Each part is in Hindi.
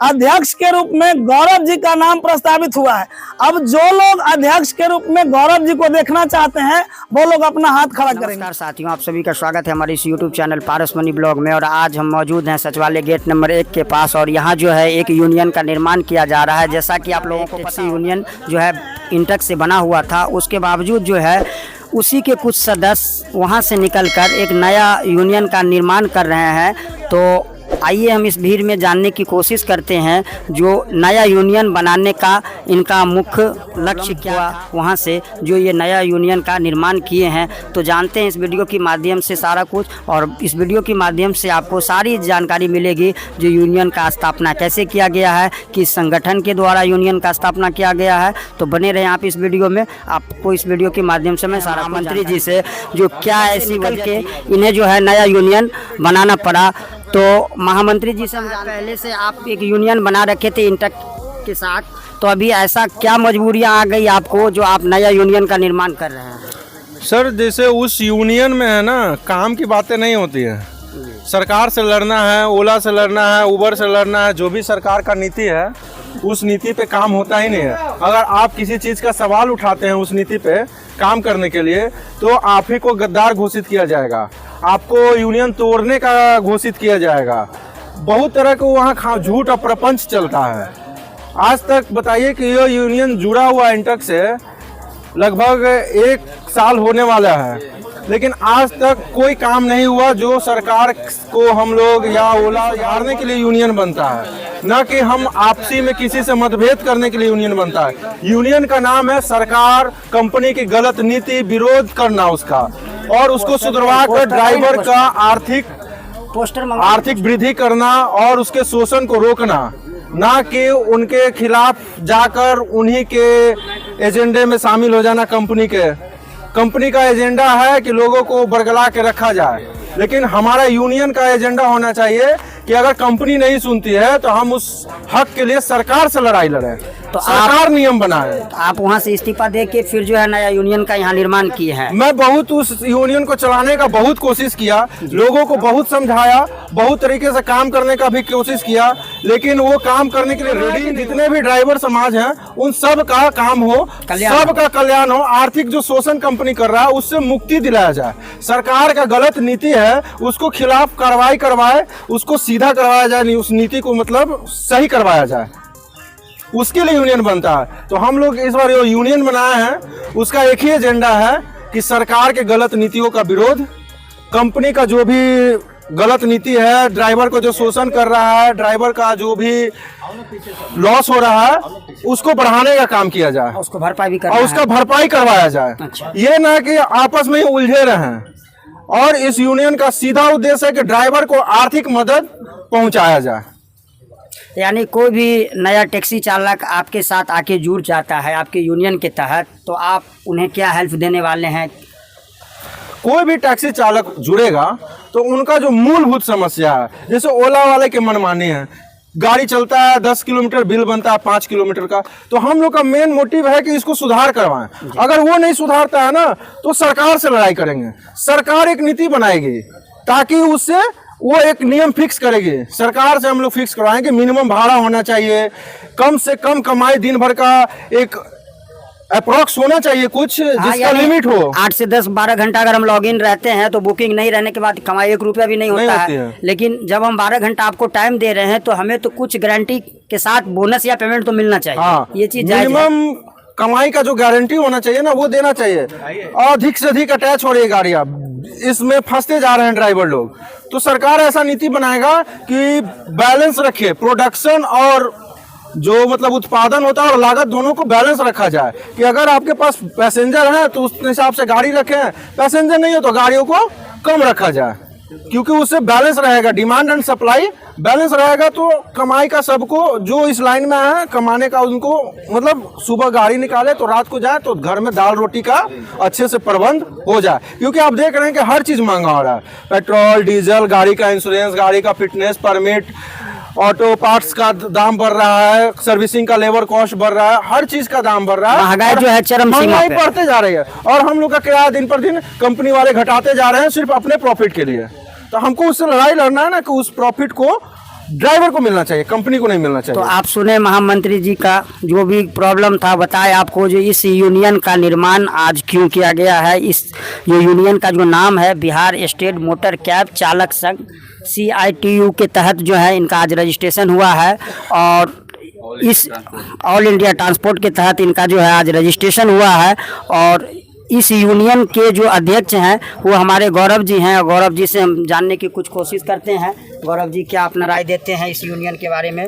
अध्यक्ष के रूप में गौरव जी का नाम प्रस्तावित हुआ है। अब जो लोग अध्यक्ष के रूप में गौरव जी को देखना चाहते हैं वो लोग अपना हाथ खड़ा करेंगे। नमस्कार साथियों, आप सभी का स्वागत है हमारे इस YouTube चैनल पारस मनी ब्लॉग में। और आज हम मौजूद हैं सचिवालय गेट नंबर 1 के पास और यहाँ जो है एक यूनियन का निर्माण किया जा रहा है। जैसा कि आप लोगों को पता, यूनियन जो है इंटक से बना हुआ था, उसके बावजूद जो है उसी के कुछ सदस्य वहाँ से निकलकर एक नया यूनियन का निर्माण कर रहे हैं। तो आइए हम इस भीड़ में जानने की कोशिश करते हैं जो नया यूनियन बनाने का इनका मुख्य लक्ष्य क्या, वहाँ से जो ये नया यूनियन का निर्माण किए हैं। तो जानते हैं इस वीडियो के माध्यम से सारा कुछ, और इस वीडियो के माध्यम से आपको सारी जानकारी मिलेगी जो यूनियन का स्थापना कैसे किया गया है, किस संगठन के द्वारा यूनियन का स्थापना किया गया है। तो बने रहें आप इस वीडियो में। आपको इस वीडियो के माध्यम से मैं सारा मंत्री जी से जो क्या ऐसी वजह के इन्हें जो है नया यूनियन बनाना पड़ा। तो महामंत्री जी से हम पहले से आप एक यूनियन बना रखे थे इंटक के साथ, तो अभी ऐसा क्या मजबूरियां आ गई आपको जो आप नया यूनियन का निर्माण कर रहे हैं? सर, जैसे उस यूनियन में है ना, काम की बातें नहीं होती है। सरकार से लड़ना है, ओला से लड़ना है, उबर से लड़ना है, जो भी सरकार का नीति है उस नीति पे काम होता ही नहीं है। अगर आप किसी चीज़ का सवाल उठाते हैं उस नीति पे काम करने के लिए, तो आप ही को गद्दार घोषित किया जाएगा, आपको यूनियन तोड़ने का घोषित किया जाएगा। बहुत तरह का वहाँ झूठ और प्रपंच चलता है। आज तक बताइए कि ये यूनियन जुड़ा हुआ इंटक से लगभग 1 साल होने वाला है, लेकिन आज तक कोई काम नहीं हुआ जो सरकार को हम लोग या ओला हारने के लिए यूनियन बनता है, न कि हम आपसी में किसी से मतभेद करने के लिए यूनियन बनता है। यूनियन का नाम है सरकार कंपनी की गलत नीति विरोध करना उसका, और उसको सुधरवा कर ड्राइवर का आर्थिक वृद्धि करना और उसके शोषण को रोकना, ना कि उनके खिलाफ जाकर उन्हीं के एजेंडे में शामिल हो जाना। कंपनी का एजेंडा है कि लोगों को बरगला के रखा जाए, लेकिन हमारा यूनियन का एजेंडा होना चाहिए कि अगर कंपनी नहीं सुनती है तो हम उस हक के लिए सरकार से लड़ाई लड़ें, तो सरकार नियम बनाए। तो आप वहाँ से इस्तीफा दे के फिर जो है नया यूनियन का यहाँ निर्माण किए हैं। मैं बहुत उस यूनियन को चलाने का बहुत कोशिश किया, लोगों को बहुत समझाया, बहुत तरीके से काम करने का भी कोशिश किया, लेकिन वो काम करने के लिए रेडी। जितने भी ड्राइवर समाज हैं उन सब का काम हो, सबका कल्याण हो, आर्थिक जो शोषण कंपनी कर रहा है उससे मुक्ति दिलाया जाए। सरकार का गलत नीति है उसको खिलाफ कार्रवाई करवाए, उसको सीधा करवाया जाए, नहीं उस नीति को मतलब सही करवाया जाए, उसके लिए यूनियन बनता है। तो हम लोग इस बार जो यूनियन बनाए हैं उसका एक ही एजेंडा है कि सरकार के गलत नीतियों का विरोध, कंपनी का जो भी गलत नीति है, ड्राइवर को जो शोषण कर रहा है, ड्राइवर का जो भी लॉस हो रहा है उसको बढ़ाने का काम किया जाए, उसको भरपाई भी और उसका भरपाई करवाया जाए। अच्छा। ये ना कि आपस में ही उलझे रहें। और इस यूनियन का सीधा उद्देश्य है कि ड्राइवर को आर्थिक मदद पहुंचाया जाए। यानी कोई भी नया टैक्सी चालक आपके साथ आके जुड़ जाता है आपके यूनियन के तहत, तो आप उन्हें क्या हेल्प देने वाले हैं? कोई भी टैक्सी चालक जुड़ेगा तो उनका जो मूलभूत समस्या है, जैसे ओला वाले के मनमानी है, गाड़ी चलता है 10 किलोमीटर, बिल बनता है 5 किलोमीटर का, तो हम लोग का मेन मोटिव है कि इसको सुधार करवाएं। अगर वो नहीं सुधारता है ना तो सरकार से लड़ाई करेंगे। सरकार एक नीति बनाएगी ताकि उससे वो एक नियम फिक्स करेगी। सरकार से हम लोग फिक्स करवाएंगे मिनिमम भाड़ा होना चाहिए, कम से कम कमाई दिन भर का एक अप्रोक्स होना चाहिए कुछ, जिसका लिमिट हो। 8 से 10-12 घंटा अगर हम लॉगिन रहते हैं तो बुकिंग नहीं रहने के बाद कमाई 1 रुपया भी नहीं होता है। लेकिन जब हम 12 घंटा आपको टाइम दे रहे हैं तो हमें तो कुछ गारंटी के साथ बोनस या पेमेंट तो मिलना चाहिए। हाँ, ये चीज मिनिमम कमाई का जो गारंटी होना चाहिए ना वो देना चाहिए। अधिक से अधिक अटैच हो रही है गाड़ियाँ, इसमें फंसते जा रहे हैं ड्राइवर लोग। तो सरकार ऐसा नीति बनाएगा कि बैलेंस रखे, प्रोडक्शन और जो मतलब उत्पादन होता है और लागत दोनों को बैलेंस रखा जाए, कि अगर आपके पास पैसेंजर है तो उस हिसाब से गाड़ी रखें, पैसेंजर नहीं हो तो गाड़ियों को कम रखा जाए, क्योंकि उससे बैलेंस रहेगा, डिमांड एंड सप्लाई बैलेंस रहेगा। तो कमाई का सबको जो इस लाइन में है कमाने का, उनको मतलब सुबह गाड़ी निकाले तो रात को जाए तो घर में दाल रोटी का अच्छे से प्रबंध हो जाए। क्योंकि आप देख रहे हैं कि हर चीज़ महंगा हो रहा है, पेट्रोल, डीजल, गाड़ी का इंश्योरेंस, गाड़ी का फिटनेस परमिट, ऑटो पार्ट्स का दाम बढ़ रहा है, सर्विसिंग का लेबर कॉस्ट बढ़ रहा है, हर चीज का दाम बढ़ रहा है, महंगाई जो है चरम सीमा पे बढ़ते जा रही है। और हम लोग का किराया दिन पर दिन कंपनी वाले घटाते जा रहे हैं सिर्फ अपने प्रॉफिट के लिए। तो हमको उससे लड़ाई लड़ना है ना कि उस प्रॉफिट को ड्राइवर को मिलना चाहिए, कंपनी को नहीं मिलना तो चाहिए। आप सुने महामंत्री जी का जो भी प्रॉब्लम था, बताए आपको जो इस यूनियन का निर्माण आज क्यों किया गया है। इस ये यूनियन का जो नाम है बिहार स्टेट मोटर कैब चालक संघ CITU के तहत जो है इनका आज रजिस्ट्रेशन हुआ है, और इस ऑल इंडिया ट्रांसपोर्ट के तहत इनका जो है आज रजिस्ट्रेशन हुआ है। और इस यूनियन के जो अध्यक्ष हैं वो हमारे गौरव जी हैं, और गौरव जी से हम जानने की कुछ कोशिश करते हैं। गौरव जी, क्या अपना राय देते हैं इस यूनियन के बारे में?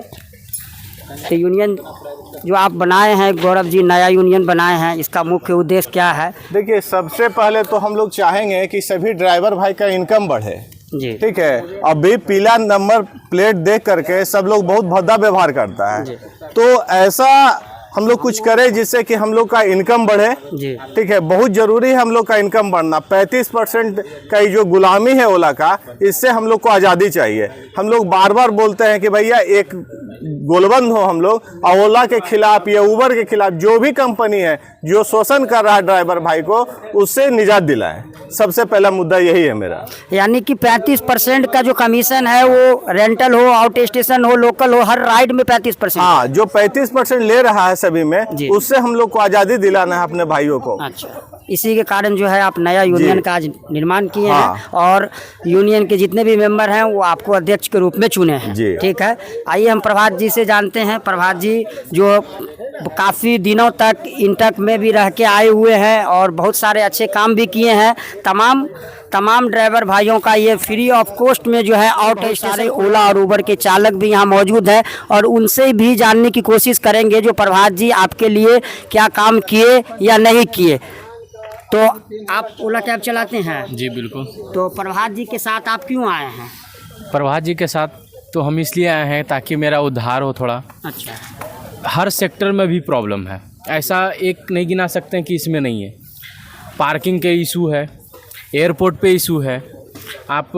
तो यूनियन जो आप बनाए हैं गौरव जी, नया यूनियन बनाए हैं, इसका मुख्य उद्देश्य क्या है? देखिए, सबसे पहले तो हम लोग चाहेंगे कि सभी ड्राइवर भाई का इनकम बढ़े। जी, ठीक है। अभी पीला नंबर प्लेट देख करके सब लोग बहुत भद्दा व्यवहार करता है, तो ऐसा हम लोग कुछ करें जिससे कि हम लोग का इनकम बढ़े। जी, ठीक है, बहुत जरूरी है हम लोग का इनकम बढ़ना। 35% का ये जो गुलामी है ओला का, इससे हम लोग को आज़ादी चाहिए। हम लोग बार बार बोलते हैं कि भैया एक गोलबंद हो हम लोग, और ओला के खिलाफ या उबर के खिलाफ जो भी कंपनी है जो शोषण कर रहा है ड्राइवर भाई को, उससे निजात दिलाएं। सबसे पहला मुद्दा यही है मेरा। यानी कि 35% का जो कमीशन है वो रेंटल हो, आउट स्टेशन हो, लोकल हो, हर राइड में 35%। हाँ, जो 35% ले रहा है सभी में, जी। उससे हम लोग को आज़ादी दिलाना है अपने भाइयों को। अच्छा, इसी के कारण जो है आप नया यूनियन का आज निर्माण किए हाँ। हैं, और यूनियन के जितने भी मेंबर हैं वो आपको अध्यक्ष के रूप में चुने हैं। जी। ठीक है, आइए हम प्रभात जी से जानते हैं। प्रभात जी जो काफ़ी दिनों तक इंटक में भी रह के आए हुए हैं और बहुत सारे अच्छे काम भी किए हैं। तमाम ड्राइवर भाइयों का ये फ्री ऑफ कॉस्ट में जो है आउट स्टेशन ओला और उबर के चालक भी यहाँ मौजूद हैं, और उनसे भी जानने की कोशिश करेंगे जो प्रभात जी आपके लिए क्या काम किए या नहीं किए। तो आप ओला कैब चलाते हैं? जी बिल्कुल। तो प्रभात जी के साथ आप क्यों आए हैं? प्रभात जी के साथ तो हम इसलिए आए हैं ताकि मेरा उद्धार हो थोड़ा। अच्छा, हर सेक्टर में भी प्रॉब्लम है, ऐसा एक नहीं गिना सकते हैं कि इसमें नहीं है। पार्किंग के इशू है, एयरपोर्ट पे इशू है, आप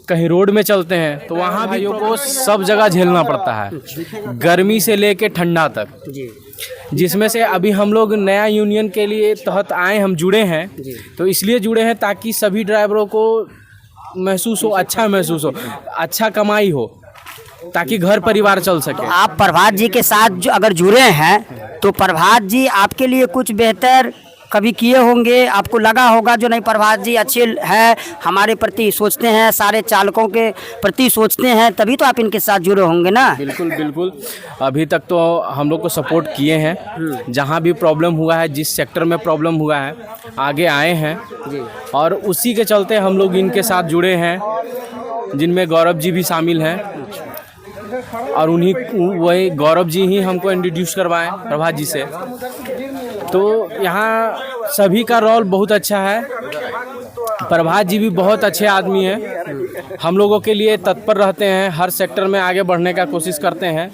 कहीं रोड में चलते हैं तो वहाँ भाइयों को सब जगह झेलना पड़ता है, गर्मी से लेके ठंडा तक। जी, जिसमें से अभी हम लोग नया यूनियन के लिए तहत आए, हम जुड़े हैं, तो इसलिए जुड़े हैं ताकि सभी ड्राइवरों को महसूस हो, अच्छा महसूस हो, अच्छा कमाई हो, ताकि घर परिवार चल सके। आप प्रभात जी के साथ जो अगर जुड़े हैं तो प्रभात जी आपके लिए कुछ बेहतर कभी किए होंगे, आपको लगा होगा जो नहीं प्रभात जी अच्छे हैं, हमारे प्रति सोचते हैं, सारे चालकों के प्रति सोचते हैं, तभी तो आप इनके साथ जुड़े होंगे ना। बिल्कुल बिल्कुल, अभी तक तो हम लोग को सपोर्ट किए हैं, जहाँ भी प्रॉब्लम हुआ है, जिस सेक्टर में प्रॉब्लम हुआ है, आगे आए हैं, और उसी के चलते हम लोग इनके साथ जुड़े हैं, जिनमें गौरव जी भी शामिल हैं, और वही गौरव जी ही हमको इंट्रोड्यूस करवाएं प्रभात जी से। तो यहाँ सभी का रोल बहुत अच्छा है। प्रभात जी भी बहुत अच्छे आदमी हैं, हम लोगों के लिए तत्पर रहते हैं, हर सेक्टर में आगे बढ़ने का कोशिश करते हैं,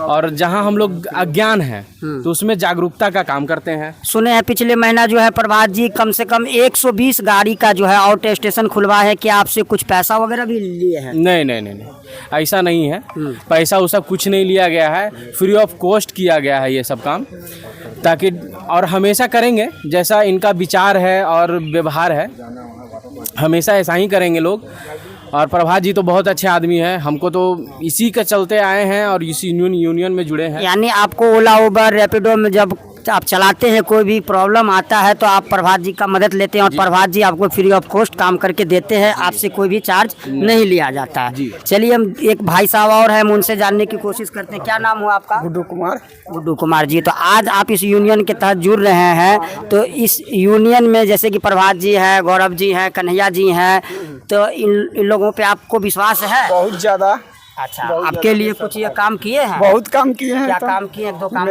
और जहाँ हम लोग अज्ञान हैं तो उसमें जागरूकता का काम करते हैं। सुने हैं पिछले महीना जो है प्रभात जी कम से कम 120 गाड़ी का जो है आउट स्टेशन खुलवा है, क्या आपसे कुछ पैसा वगैरह भी लिए हैं? नहीं नहीं नहीं नहीं, ऐसा नहीं है, पैसा वो सब कुछ नहीं लिया गया है, फ्री ऑफ कॉस्ट किया गया है ये सब काम, ताकि और हमेशा करेंगे जैसा इनका विचार है और व्यवहार है, हमेशा ऐसा ही करेंगे लोग। और प्रभात जी तो बहुत अच्छे आदमी हैं, हमको तो इसी के चलते आए हैं और इसी यूनियन में जुड़े हैं। यानी आपको ओला उबर रैपिडो में जब आप चलाते हैं कोई भी प्रॉब्लम आता है तो आप प्रभात जी का मदद लेते हैं, और प्रभात जी आपको फ्री ऑफ कॉस्ट काम करके देते हैं, आपसे कोई भी चार्ज नहीं लिया जाता है। चलिए हम एक भाई साहब और हैं, हम उनसे जानने की कोशिश करते हैं। क्या नाम हुआ आपका? गुड्डू कुमार। गुड्डू कुमार जी, तो आज आप इस यूनियन के तहत जुड़ रहे हैं, तो इस यूनियन में जैसे कि प्रभात जी हैं, गौरव जी हैं, कन्हैया जी हैं, तो इन लोगों पे आपको विश्वास है? बहुत ज्यादा। अच्छा, आपके लिए कुछ ये काम किए हैं? बहुत काम किए हैं। क्या काम किए? दो काम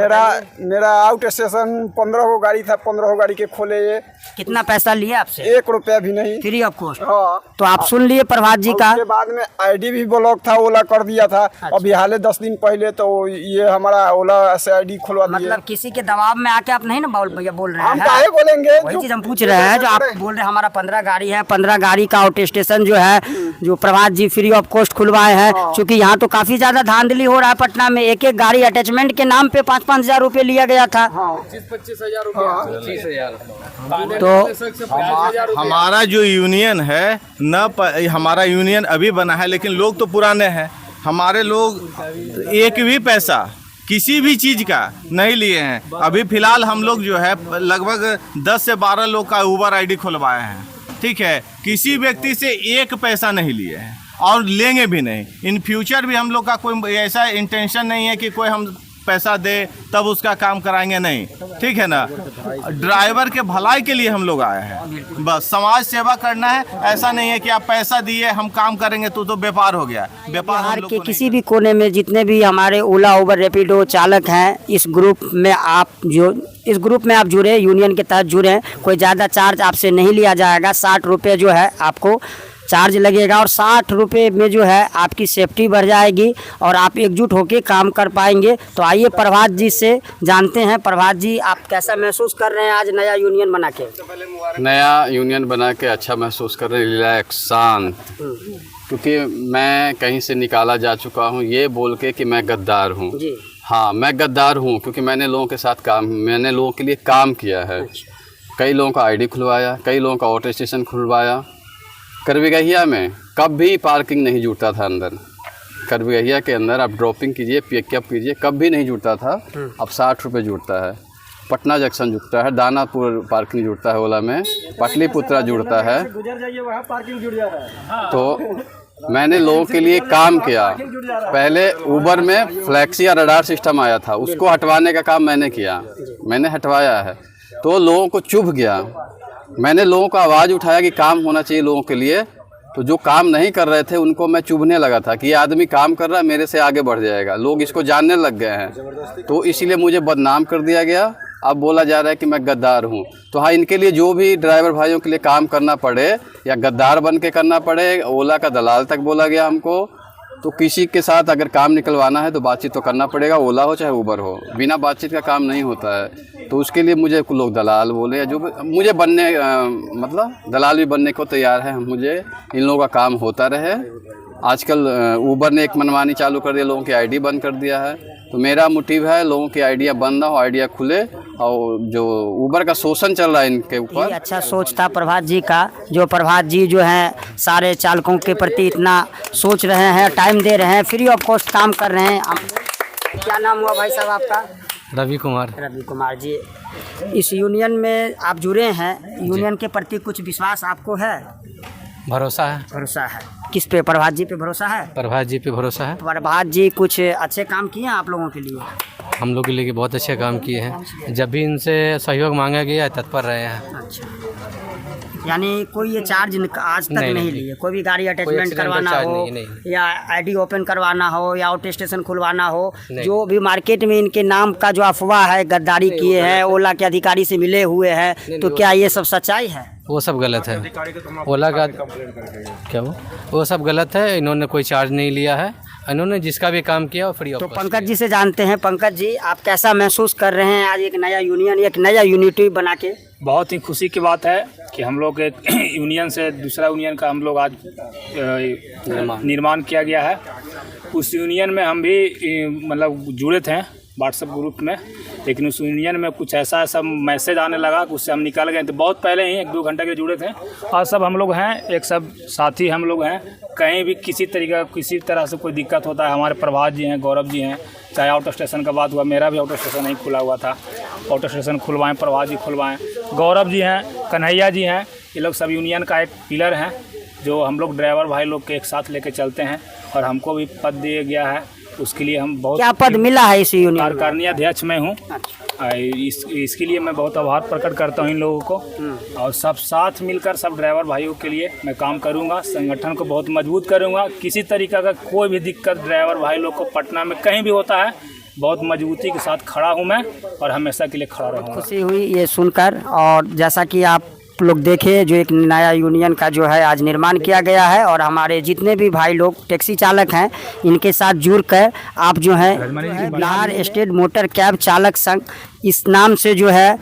मेरा आउट स्टेशन 15 गाड़ी था, 15 गाड़ी के खोले ये। कितना पैसा लिए आपसे? 1 रुपया भी नहीं, फ्री ऑफ कॉस्ट। हाँ। तो आप सुन लिए प्रभात जी का। उसके बाद में आईडी भी ब्लॉक था, ओला कर दिया था। अभी हाले 10 दिन पहले तो ये हमारा ओला से आईडी खुलवा दिया। मतलब किसी के दबाव में आके आप नहीं ना बोल रहे हैं? हम काहे बोलेंगे? वही चीज हम पूछ रहे हैं, जो आप बोल रहे हैं हमारा 15 गाड़ी है, 15 गाड़ी का आउट स्टेशन जो है जो प्रभात जी फ्री ऑफ कॉस्ट खुलवाए हैं, क्योंकि यहाँ तो काफी ज्यादा धांधली हो रहा है पटना में, एक एक गाड़ी अटैचमेंट के नाम पे 5-5 हजार रुपये लिया गया था। 25-25 हजार रुपये, 25 हजार। तो हमारा जो यूनियन है हमारा यूनियन अभी बना है, लेकिन लोग तो पुराने हैं। हमारे लोग एक भी पैसा किसी भी चीज़ का नहीं लिए हैं। अभी फ़िलहाल हम लोग जो है लगभग 10 से 12 लोग का ऊबर आईडी खुलवाए हैं, ठीक है। किसी व्यक्ति से एक पैसा नहीं लिए हैं और लेंगे भी नहीं। इन फ्यूचर भी हम लोग का कोई ऐसा इंटेंशन नहीं है कि कोई हम पैसा दे तब उसका काम कराएंगे, नहीं, ठीक है ना। ड्राइवर के भलाई के लिए हम लोग आए हैं, बस समाज सेवा करना है। ऐसा नहीं है कि आप पैसा दिए हम काम करेंगे तो व्यापार हो गया। व्यापार हम बिहार लोग के को किसी भी कोने में जितने भी हमारे ओला उबर रैपिडो चालक हैं, इस ग्रुप में आप जुड़े, यूनियन के तहत जुड़े हैं, कोई ज़्यादा चार्ज आपसे नहीं लिया जाएगा। 60 रुपये जो है आपको चार्ज लगेगा और 60 रुपये में जो है आपकी सेफ्टी बढ़ जाएगी और आप एकजुट होकर काम कर पाएंगे। तो आइए प्रभात जी से जानते हैं। प्रभात जी, आप कैसा महसूस कर रहे हैं आज नया यूनियन बना के? नया यूनियन बना के अच्छा महसूस कर रहे हैं, रिलैक्स, शांत। क्योंकि मैं कहीं से निकाला जा चुका हूँ ये बोल के कि मैं गद्दार हूँ। हाँ, मैं गद्दार हूँ क्योंकि मैंने लोगों के साथ मैंने लोगों के लिए काम किया है। कई लोगों का आईडी खुलवाया, कई लोगों का ऑटो स्टेशन खुलवाया। करबिगहिया में कभी पार्किंग नहीं जुटता था अंदर। करबिगहिया के अंदर आप ड्रॉपिंग कीजिए, पिकअप कीजिए, कभी नहीं जुटता था। अब 60 रुपये जुटता है। पटना जंक्शन जुटता है, दानापुर पार्किंग जुटता है ओला में, पाटलिपुत्रा जुड़ता है। तो मैंने लोगों के लिए काम किया। पहले ऊबर में फ्लैक्सी या रडार सिस्टम आया था, उसको हटवाने का काम मैंने किया, मैंने हटवाया है। तो लोगों को चुभ गया। मैंने लोगों का आवाज़ उठाया कि काम होना चाहिए लोगों के लिए। तो जो काम नहीं कर रहे थे उनको मैं चुभने लगा था कि ये आदमी काम कर रहा है, मेरे से आगे बढ़ जाएगा। लोग इसको जानने लग गए हैं, तो इसीलिए मुझे बदनाम कर दिया गया। अब बोला जा रहा है कि मैं गद्दार हूँ। तो हाँ, इनके लिए जो भी ड्राइवर भाइयों के लिए काम करना पड़े या गद्दार बन के करना पड़े, ओला का दलाल तक बोला गया हमको। तो किसी के साथ अगर काम निकलवाना है तो बातचीत तो करना पड़ेगा, ओला हो चाहे उबर हो, बिना बातचीत का काम नहीं होता है। तो उसके लिए मुझे लोग दलाल बोले, जो मुझे बनने मतलब दलाल भी बनने को तैयार है। मुझे इन लोगों का काम होता रहे। आजकल उबर ने एक मनमानी चालू कर दिया, लोगों की आईडी बंद कर दिया है। तो मेरा मोटिव है लोगों की आइडिया बंद ना हो, आइडिया खुले। और जो उबर का शोषण चल रहा है इनके ऊपर, ये अच्छा सोच था प्रभात जी का। जो प्रभात जी जो हैं सारे चालकों के प्रति इतना सोच रहे हैं, टाइम दे रहे हैं, फ्री ऑफ कॉस्ट काम कर रहे हैं। क्या नाम हुआ भाई साहब आपका? रवि कुमार। रवि कुमार जी, इस यूनियन में आप जुड़े हैं, यूनियन के प्रति कुछ विश्वास आपको है? भरोसा है। भरोसा है किस पे? प्रभात जी पे भरोसा है? प्रभात जी पे भरोसा है। प्रभात जी कुछ अच्छे काम किए हैं आप लोगों के लिए? हम लोग के लिए बहुत अच्छे काम किए हैं। जब भी इनसे सहयोग मांगा गया तत्पर रहे हैं। अच्छा, यानी कोई ये चार्ज आज तक नहीं लिए? कोई भी गाड़ी अटैचमेंट करवाना हो या आईडी ओपन करवाना हो या ऑटो स्टेशन खुलवाना हो, जो भी मार्केट में इनके नाम का जो अफवाह है, गद्दारी किए हैं, ओला के अधिकारी से मिले हुए हैं, तो क्या ये सब सच्चाई है? वो सब गलत है। ओला का क्या वो सब गलत है। इन्होंने कोई चार्ज नहीं लिया है। इन्होंने जिसका भी काम किया वो फ्री ऑफ तो कॉस्ट। पंकज जी से जानते हैं। पंकज जी, आप कैसा महसूस कर रहे हैं आज एक नया यूनियन, एक नया यूनिटी बना के? बहुत ही खुशी की बात है कि हम लोग एक यूनियन से दूसरा यूनियन का हम लोग आज निर्माण किया गया है। उस यूनियन में हम भी मतलब जुड़े थे व्हाट्सएप ग्रुप में, लेकिन उस यूनियन में कुछ ऐसा मैसेज आने लगा कि उससे हम निकल गए थे। बहुत पहले ही 1-2 घंटे के जुड़े थे और सब हम लोग हैं, एक सब साथी हम लोग हैं। कहीं भी किसी तरीका किसी तरह से कोई दिक्कत होता है, हमारे प्रभात जी हैं, गौरव जी हैं, चाहे ऑटो स्टेशन का बात हुआ, मेरा भी ऑटो स्टेशन नहीं खुला हुआ था, ऑटो स्टेशन खुलवाएँ, प्रभात जी खुलवाएँ, गौरव जी हैं, कन्हैया जी हैं, ये लोग सब यूनियन का एक पिलर हैं जो हम लोग ड्राइवर भाई लोग के एक साथ लेके चलते हैं। और हमको भी पद दिया गया है, उसके लिए हम बहुत। क्या पद मिला है इस यूनियन? कार्यकारिणी अध्यक्ष मैं हूँ। इसके लिए मैं बहुत आभार प्रकट करता हूँ इन लोगों को। और सब साथ मिलकर सब ड्राइवर भाइयों के लिए मैं काम करूँगा, संगठन को बहुत मजबूत करूँगा। किसी तरीका का कोई भी दिक्कत ड्राइवर भाई लोग को पटना में कहीं भी होता है, बहुत मजबूती के साथ खड़ा हूँ मैं और हमेशा के लिए खड़ा रहूँगा। खुशी हुई ये सुनकर। और जैसा कि आप लोग देखे, जो एक नया यूनियन का जो है आज निर्माण किया गया है और हमारे जितने भी भाई लोग टैक्सी चालक हैं इनके साथ जुड़कर आप जो है बिहार स्टेट मोटर कैब चालक संघ इस नाम से जो है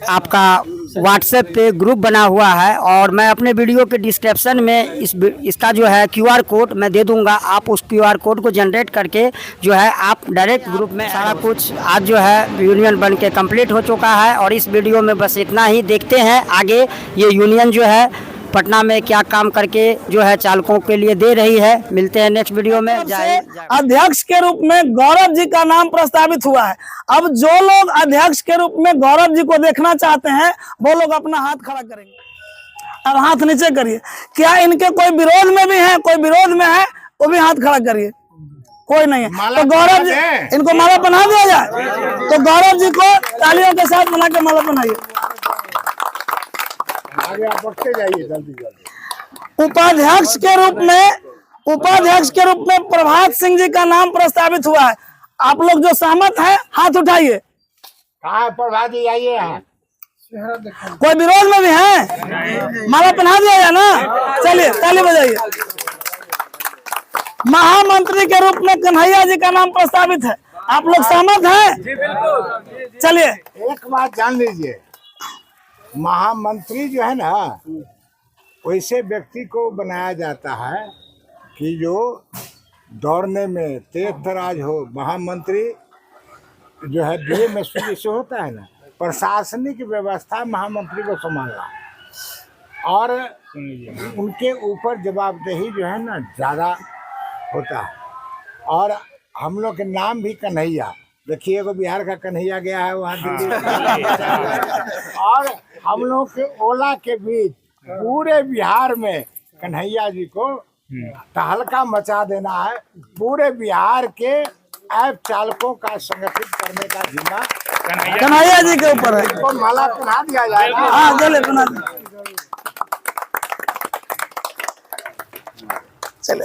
आपका व्हाट्सएप पे ग्रुप बना हुआ है। और मैं अपने वीडियो के डिस्क्रिप्शन में इसका जो है QR कोड मैं दे दूंगा। आप उस QR कोड को जनरेट करके जो है आप डायरेक्ट ग्रुप में सारा कुछ आज जो है यूनियन बन के कंप्लीट हो चुका है। और इस वीडियो में बस इतना ही। देखते हैं आगे ये यूनियन जो है पटना में क्या काम करके जो है चालकों के लिए दे रही है। मिलते हैं नेक्स्ट वीडियो में। अध्यक्ष के रूप में गौरव जी का नाम प्रस्तावित हुआ है। अब जो लोग अध्यक्ष के रूप में गौरव जी को देखना चाहते हैं वो लोग अपना हाथ खड़ा करेंगे। अब हाथ नीचे करिए। क्या इनके कोई विरोध में भी है? कोई विरोध में है वो भी हाथ खड़ा करिए। कोई नहीं है तो गौरव जी इनको माला पहना दिया जाए। तो गौरव जी को तालियों के साथ बना के माला पहनाइए। उपाध्यक्ष के रूप में प्रभात सिंह जी का नाम प्रस्तावित हुआ है। आप लोग जो सहमत हैं हाथ उठाइए। प्रभात जी आइए। कोई विरोध में भी है? माला पहना दिया जाए ना। चलिए ताली बजाइए। महामंत्री के रूप में कन्हैया जी का नाम प्रस्तावित है। आप लोग सहमत हैं? चलिए एक बात जान लीजिए, महामंत्री जो है ना वैसे व्यक्ति को बनाया जाता है कि जो दौड़ने में तेज तराज हो। महामंत्री जो है डीएम से होता है ना, प्रशासनिक व्यवस्था महामंत्री को संभालना और उनके ऊपर जवाबदेही जो है ना ज़्यादा होता है। और हम लोग के नाम भी कन्हैया, देखिए वो बिहार का कन्हैया गया है वहाँ दिल्ली। और हम लोग के ओला के बीच पूरे बिहार में कन्हैया जी को तहलका मचा देना है। पूरे बिहार के ऐप चालकों का संगठित करने का जिम्मा कन्हैया जी के ऊपर है। तो माला पहना दिया जाएगा। हाँ चले बना दे। चले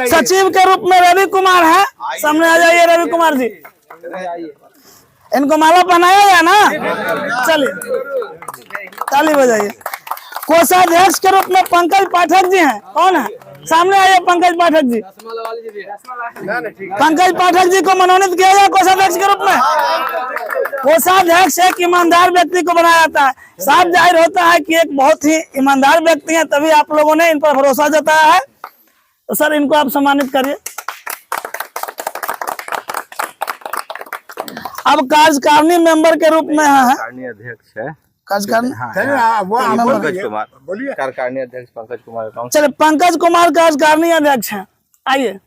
सचिव के रूप में रवि कुमार है। सामने आ जाइए रवि कुमार जी। इनको माला पहनाया जाए ना। चलिए ताली बजाइए। कोषाध्यक्ष के रूप में पंकज पाठक जी हैं। कौन है? सामने आइए पंकज पाठक जी। पंकज पाठक जी को मनोनीत किया जाए कोषाध्यक्ष के रूप में। कोषाध्यक्ष एक ईमानदार व्यक्ति को बनाया जाता है। साफ जाहिर होता है कि एक बहुत ही ईमानदार व्यक्ति है, तभी आप लोगों ने इन पर भरोसा जताया है। तो सर इनको आप सम्मानित करिए। अब कार्यकारिणी मेंबर के रूप में है अध्यक्ष है कार्यकारिणी कार्यकारिणी अध्यक्ष पंकज कुमार। चलिए पंकज कुमार कार्यकारिणी अध्यक्ष हैं। आइए